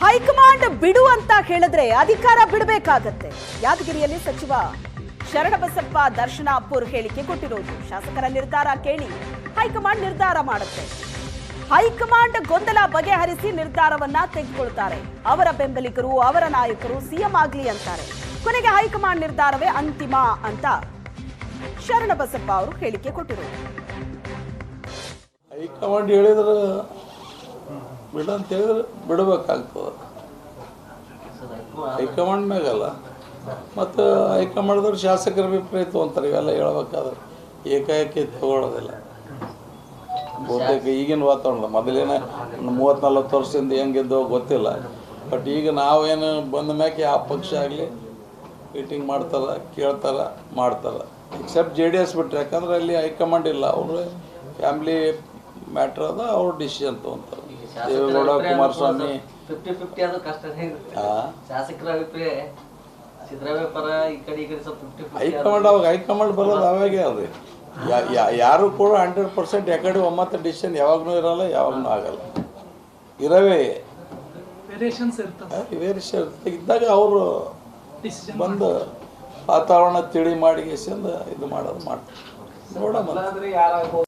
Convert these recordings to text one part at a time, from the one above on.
High command ಬಿಡು ಅಂತ ಹೇಳಿದ್ರೆ ಅಧಿಕಾರ ಬಿಡಬೇಕಾಗತ್ತೆ. ಯಾದಗಿರಿಯಲ್ಲಿ ಸಚಿವ ಶರಣಬಸಪ್ಪ ದರ್ಶನಾಪುರ್ ಹೇಳಿಕೆ ಕೊಟ್ಟಿರೋದು. ಶಾಸಕರ ನಿರ್ಧಾರ ಕೇಳಿ ಹೈಕಮಾಂಡ್ ನಿರ್ಧಾರ ಮಾಡುತ್ತೆ. ಹೈಕಮಾಂಡ್ ಗೊಂದಲ ಬಗೆಹರಿಸಿ ನಿರ್ಧಾರವನ್ನ ತೆಗೆದುಕೊಳ್ತಾರೆ. ಅವರ ಬೆಂಬಲಿಗರು, ಅವರ ನಾಯಕರು ಸಿಎಂ ಆಗ್ಲಿ ಅಂತಾರೆ. ಕೊನೆಗೆ ಹೈಕಮಾಂಡ್ ನಿರ್ಧಾರವೇ ಅಂತಿಮ ಅಂತ ಶರಣಬಸಪ್ಪ ಅವರು ಹೇಳಿಕೆ ಕೊಟ್ಟಿರೋದು. ಹೈಕಮಾಂಡ್ ಹೇಳಿದ್ರೆ ಬಿಡ ಅಂತ ಹೇಳಿದ್ರೆ ಬಿಡಬೇಕಾಗ್ತದೆ. ಹೈಕಮಾಂಡ್ ಮ್ಯಾಗಲ್ಲ, ಮತ್ತು ಹೈಕಮಾಂಡ್ದವ್ರು ಶಾಸಕರ ಅಭಿಪ್ರಾಯ ತೊಗೊಂತಾರೆ. ಇವೆಲ್ಲ ಹೇಳ್ಬೇಕಾದ್ರೆ ಏಕಾಏಕಿ ತಗೊಳ್ಳೋದಿಲ್ಲ. ಬಹುತೇಕ ಈಗಿನ ವಾತಾವರಣ ಮೊದಲೇನ 30-40 ವರ್ಷದಿಂದ ಹೆಂಗಿದ್ದೋ ಗೊತ್ತಿಲ್ಲ. ಬಟ್ ಈಗ ನಾವೇನು ಬಂದ ಮ್ಯಾಕೆ ಯಾವ ಪಕ್ಷ ಆಗಲಿ ಮೀಟಿಂಗ್ ಮಾಡ್ತಾರೆ, ಕೇಳ್ತಾರೆ, ಮಾಡ್ತಾರೆ. ಎಕ್ಸೆಪ್ಟ್ JDS ಬಿಟ್ಟರೆ, ಯಾಕಂದ್ರೆ ಅಲ್ಲಿ ಹೈಕಮಾಂಡ್ ಇಲ್ಲ. ಅವರು ಫ್ಯಾಮಿಲಿ ಮ್ಯಾಟ್ರ್ ಅದ, ಅವ್ರ ಡಿಸಿಷನ್ ತೊಗೊಂತಾರೆ. ದೇವೇಗೌಡ, ಕುಮಾರಸ್ವಾಮಿ 50-50 ಅದು ಕಷ್ಟ. ಶಾಸಕರ ಅಭಿಪ್ರಾಯ ಸಿದ್ದರಾಮಯ್ಯ ಪರ, ಈ ಕಡೆ ಸ್ವಲ್ಪ 50-50. ಹೈಕಮಾಂಡ್ ಅವಾಗ ಹೈಕಮಾಂಡ್ ಬರೋದು ಅವಾಗೇ ಅದು. ಯಾರು ಕೂಡ 100% ಯಾಕಡೆ ಒಮ್ಮತ ಡಿಸಿಷನ್ ಯಾವಾಗೂ ಇರಲ್ಲ, ಯಾವಾಗೂ ಆಗಲ್ಲ. ಇರವೇ ವೇರಿಯೇಷನ್ಸ್ ಇದ್ದಾಗ ಅವರು ಬಂದು ವಾತಾವರಣ ತಿಳಿ ಮಾಡಿ ಇದು ಮಾಡೋದು ಮಾಡ್ತಾರೆ. ನೋಡಮ್ಮ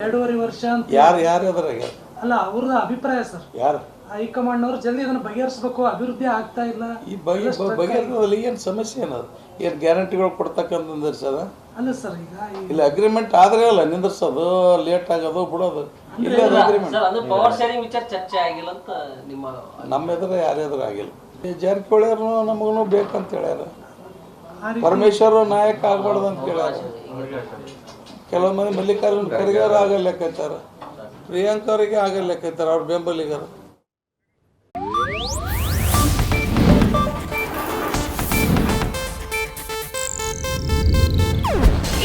2.5 ವರ್ಷ ಯಾರು ಅದ್ರಾಗ ಅಲ್ಲ, ಅವ್ರದ ಅಭಿಪ್ರಾಯ ಸರ್. ಯಾರು ಹೈಕಮಾಂಡ್ ಅವರು ಜಲ್ದಿ ಇದನ್ನು ಬಗೆಹರಿಸಬೇಕು, ಅಭಿವೃದ್ಧಿ ಆಗ್ತಾ ಇಲ್ಲ. ಈ ಬಗೆಹರಿಸೋದ್ರಲ್ಲಿ ಏನು ಸಮಸ್ಯೆ ಏನದು? ಏನು ಗ್ಯಾರಂಟಿಗಳು ಕೊಡ್ತಕ್ಕಂಥ ನಿಂದಿರ್ಸೋದ? ಅಲ್ಲ ಸರ್, ಈಗ ಇಲ್ಲ ಅಗ್ರಿಮೆಂಟ್ ಆದ್ರೆ ಅಲ್ಲ ನಿಂದಿರ್ಸೋದು, ಲೇಟ್ ಆಗೋದು, ಬಿಡೋದು. ಇಲ್ಲ ಅಗ್ರಿಮೆಂಟ್ ಪವರ್ ಶೇರಿಂಗ್ ವಿಚಾರ ಚರ್ಚೆ ಆಗಿಲ್ಲ ಅಂತ ನಮ್ಮ ಎದುರು ಯಾರ ಎದುರು ಆಗಿಲ್ಲ. ಜಾರಕಿಹೊಳಿ ಅವ್ರನ್ನು ನಮಗೂ ಬೇಕಂತ ಹೇಳ್ಯಾರ. ಪರಮೇಶ್ವರ್ ನಾಯಕ ಆಗ್ಬಾರ್ದು ಅಂತ ಹೇಳ್ಯಾರ. ಕೆಲವು ಮಂದಿ ಮಲ್ಲಿಕಾರ್ಜುನ ಖರ್ಗೆ ಅವ್ರು ಆಗಲ್ಲ ಲೆಕ್ಕಾಚಾರ, ಪ್ರಿಯಾಂಕಾ ಅವರಿಗೆ ಆಗಲ್ಲ ಲೆಕ್ಕಾಚಾರ, ಅವ್ರ ಬೆಂಬಲಿಗರು.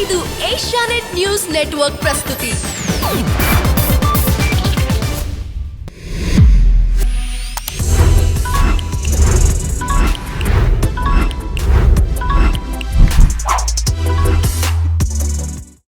ಇದು ಏಷ್ಯಾನೆಟ್ ನ್ಯೂಸ್ ನೆಟ್ವರ್ಕ್ ಪ್ರಸ್ತುತಿ.